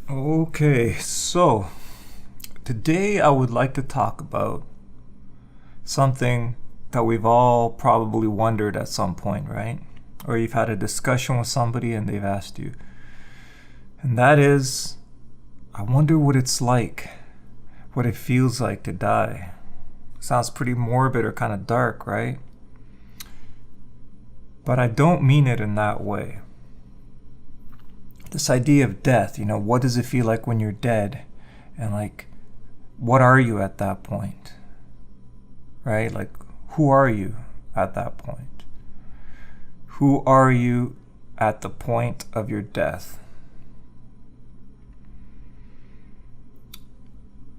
Okay, so today I would like to talk about something that we've all probably wondered at some point, right? Or you've had a discussion with somebody and they've asked you. And that is, I wonder what it's like, what it feels like to die. Sounds pretty morbid or kind of dark, right? But I don't mean it in that way. This idea of death, what does it feel like when you're dead? And what are you at that point? Right? Who are you at that point? Who are you at the point of your death?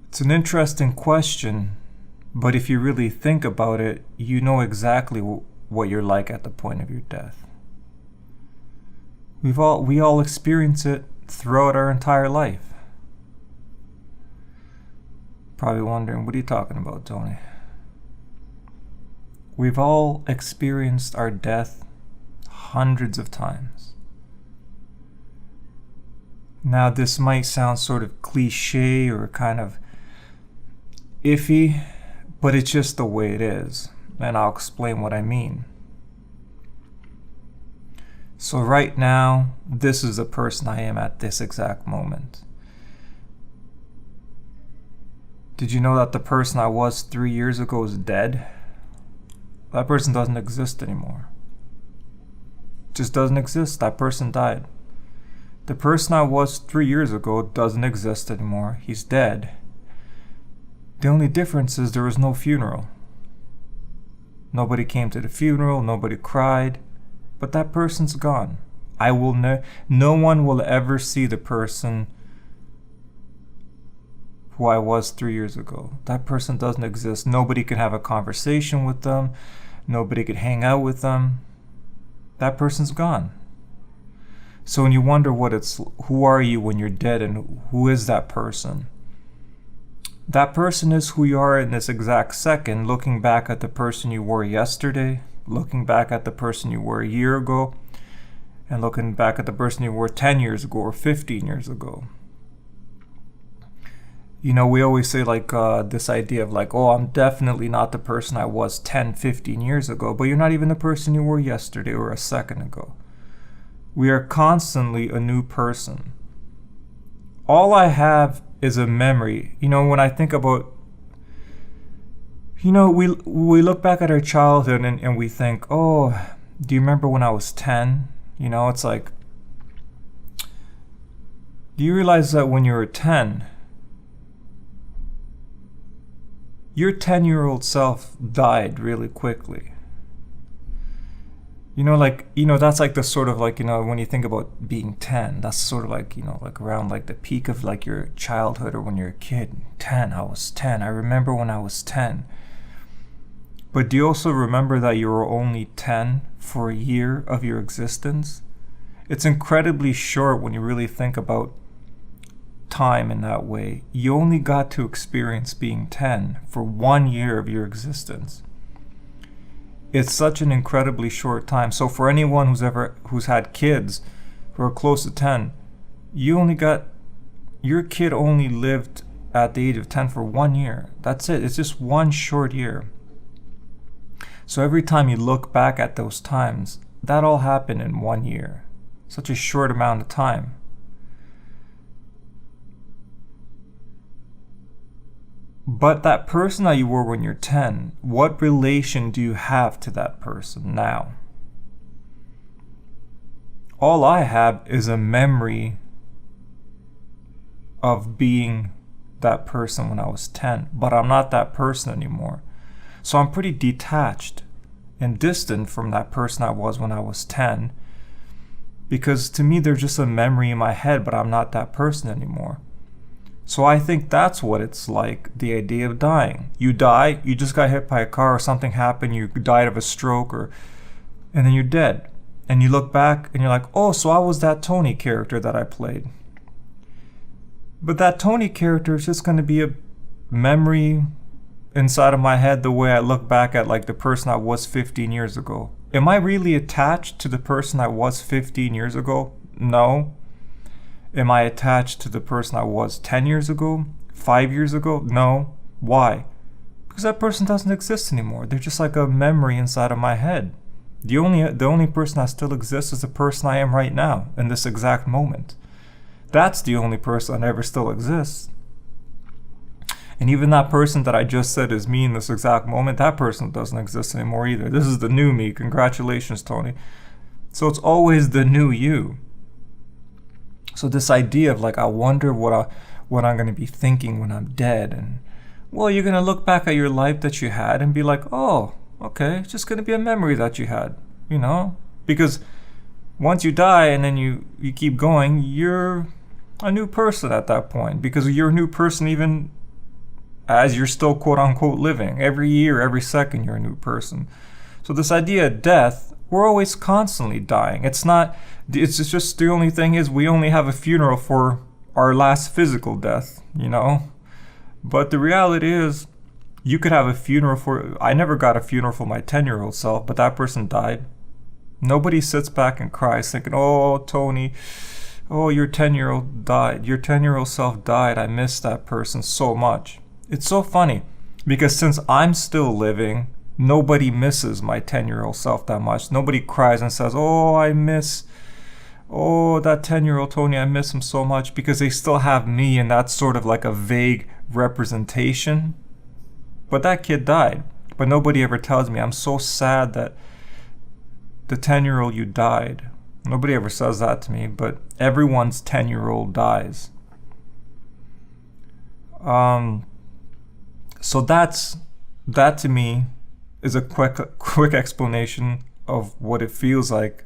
It's an interesting question, but if you really think about it, you know exactly what you're like at the point of your death. We all experience it throughout our entire life. Probably wondering, what are you talking about, Tony? We've all experienced our death hundreds of times. Now, this might sound sort of cliche or kind of iffy, but it's just the way it is, and I'll explain what I mean. So right now, this is the person I am at this exact moment. Did you know that the person I was 3 years ago is dead? That person doesn't exist anymore. Just doesn't exist. That person died. The person I was 3 years ago doesn't exist anymore. He's dead. The only difference is there was no funeral. Nobody came to the funeral, nobody cried. But that person's gone. No one will ever see the person who I was 3 years ago. That person doesn't exist. Nobody can have a conversation with them. Nobody could hang out with them. That person's gone. So when you wonder who are you when you're dead and who is that person? That person is who you are in this exact second, looking back at the person you were yesterday, looking back at the person you were a year ago, and looking back at the person you were 10 years ago or 15 years ago. We always say this idea of I'm definitely not the person I was 10, 15 years ago, but you're not even the person you were yesterday or a second ago. We are constantly a new person. All I have is a memory. When I think about we look back at our childhood and we think, oh, do you remember when I was 10? It's like, do you realize that when you were 10, your 10-year-old self died really quickly? That's the sort of when you think about being 10, that's sort of around the peak of your childhood or when you're a kid. 10, I was 10. I remember when I was 10. But do you also remember that you were only 10 for a year of your existence? It's incredibly short when you really think about time in that way. You only got to experience being 10 for 1 year of your existence. It's such an incredibly short time. So for anyone who's had kids who are close to 10, your kid only lived at the age of 10 for 1 year. That's it. It's just one short year. So every time you look back at those times, that all happened in 1 year. Such a short amount of time. But that person that you were when you're 10, what relation do you have to that person now? All I have is a memory of being that person when I was 10, but I'm not that person anymore. So I'm pretty detached and distant from that person I was when I was 10, because to me they're just a memory in my head, but I'm not that person anymore. So I think that's what it's like, the idea of dying. You die, you just got hit by a car or something happened, you died of a stroke, and then you're dead. And you look back and you're like, oh, so I was that Tony character that I played. But that Tony character is just going to be a memory inside of my head the way I look back at the person I was 15 years ago. Am I really attached to the person I was 15 years ago? No. Am I attached to the person I was 10 years ago? 5 years ago? No. Why? Because that person doesn't exist anymore. They're just like a memory inside of my head. The only person that still exists is the person I am right now, in this exact moment. That's the only person that ever still exists. And even that person that I just said is me in this exact moment, that person doesn't exist anymore either. This is the new me. Congratulations, Tony. So it's always the new you. So this idea of like, I wonder what I'm going to be thinking when I'm dead. And well, you're going to look back at your life that you had and be like, oh, okay, it's just going to be a memory that you had, you know? Because once you die and then you keep going, you're a new person at that point. Because you're a new person even as you're still quote unquote living. Every year, every second, you're a new person. So this idea of death, we're always constantly dying. It's just the only thing is we only have a funeral for our last physical death, you know? But the reality is you could have a funeral for, I never got a funeral for my 10-year-old self, but that person died. Nobody sits back and cries thinking, oh, Tony, oh, your 10-year-old died. Your 10-year-old self died. I miss that person so much. It's so funny because since I'm still living, nobody misses my 10-year-old self that much. Nobody cries and says, oh, that 10-year-old Tony, I miss him so much, because they still have me, and that's sort of like a vague representation. But that kid died. But nobody ever tells me, I'm so sad that the 10-year-old you died. Nobody ever says that to me, but everyone's 10-year-old dies. So that to me is a quick explanation of what it feels like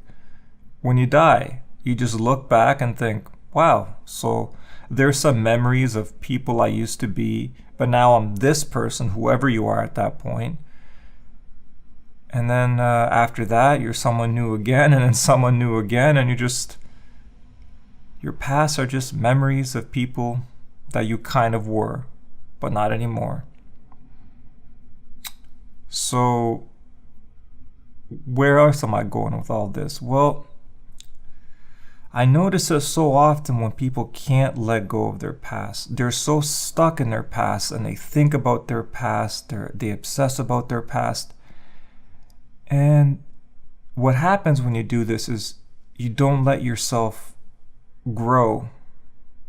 when you die. You just look back and think, wow, so there's some memories of people I used to be, but now I'm this person, whoever you are at that point. And then after that, you're someone new again, and then someone new again, and your past are just memories of people that you kind of were, but not anymore. So where else am I going with all this? Well, I notice it so often when people can't let go of their past. They're so stuck in their past, and they think about their past, they obsess about their past. And what happens when you do this is you don't let yourself grow.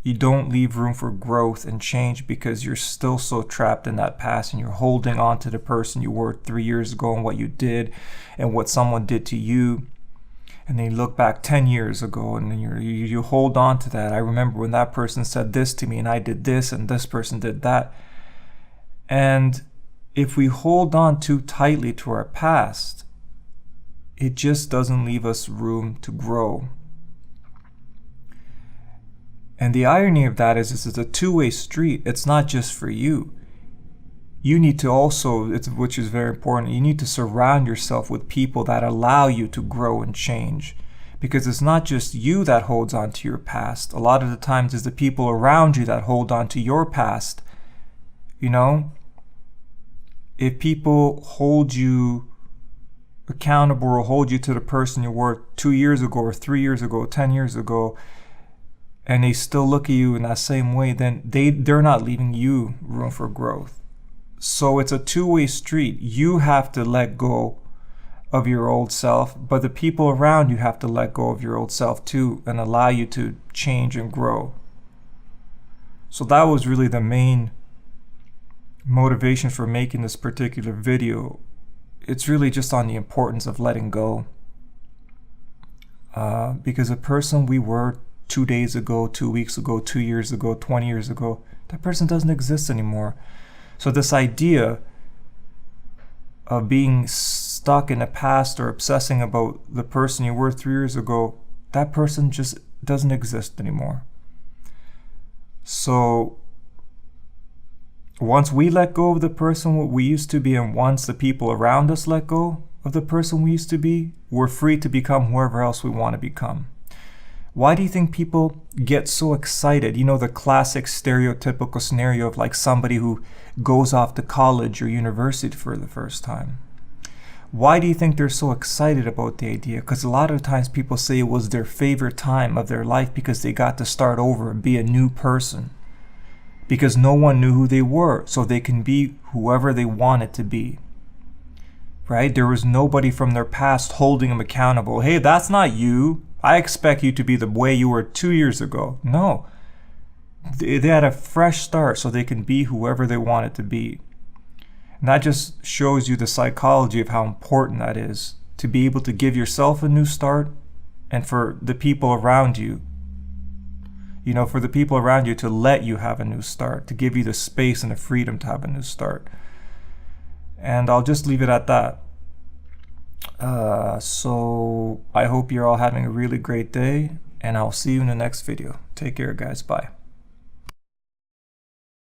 You don't leave room for growth and change because you're still so trapped in that past, and you're holding on to the person you were 3 years ago and what you did and what someone did to you. And then you look back 10 years ago and then you hold on to that. I remember when that person said this to me and I did this and this person did that. And if we hold on too tightly to our past, it just doesn't leave us room to grow. And the irony of that is it's a two-way street. It's not just for you. You need to also, which is very important, you need to surround yourself with people that allow you to grow and change. Because it's not just you that holds on to your past. A lot of the times it's the people around you that hold on to your past. You know? If people hold you accountable or hold you to the person you were 2 years ago or 3 years ago, 10 years ago, and they still look at you in that same way, then they're not leaving you room for growth. So it's a two-way street. You have to let go of your old self, but the people around you have to let go of your old self too and allow you to change and grow. So that was really the main motivation for making this particular video. It's really just on the importance of letting go. Because the person we were 2 days ago, 2 weeks ago, 2 years ago, 20 years ago, that person doesn't exist anymore. So this idea of being stuck in the past or obsessing about the person you were 3 years ago, that person just doesn't exist anymore. So once we let go of the person we used to be, and once the people around us let go of the person we used to be, we're free to become whoever else we want to become. Why do you think people get so excited? You know, the classic stereotypical scenario of like somebody who goes off to college or university for the first time. Why do you think they're so excited about the idea? Because a lot of times people say it was their favorite time of their life because they got to start over and be a new person. Because no one knew who they were, so they can be whoever they wanted to be. Right? There was nobody from their past holding them accountable. Hey, that's not you. I expect you to be the way you were 2 years ago. No. They had a fresh start so they can be whoever they wanted to be. And that just shows you the psychology of how important that is, to be able to give yourself a new start, and for the people around you, for the people around you to let you have a new start, to give you the space and the freedom to have a new start. And I'll just leave it at that. So I hope you're all having a really great day, and I'll see you in the next video. Take care, guys. Bye.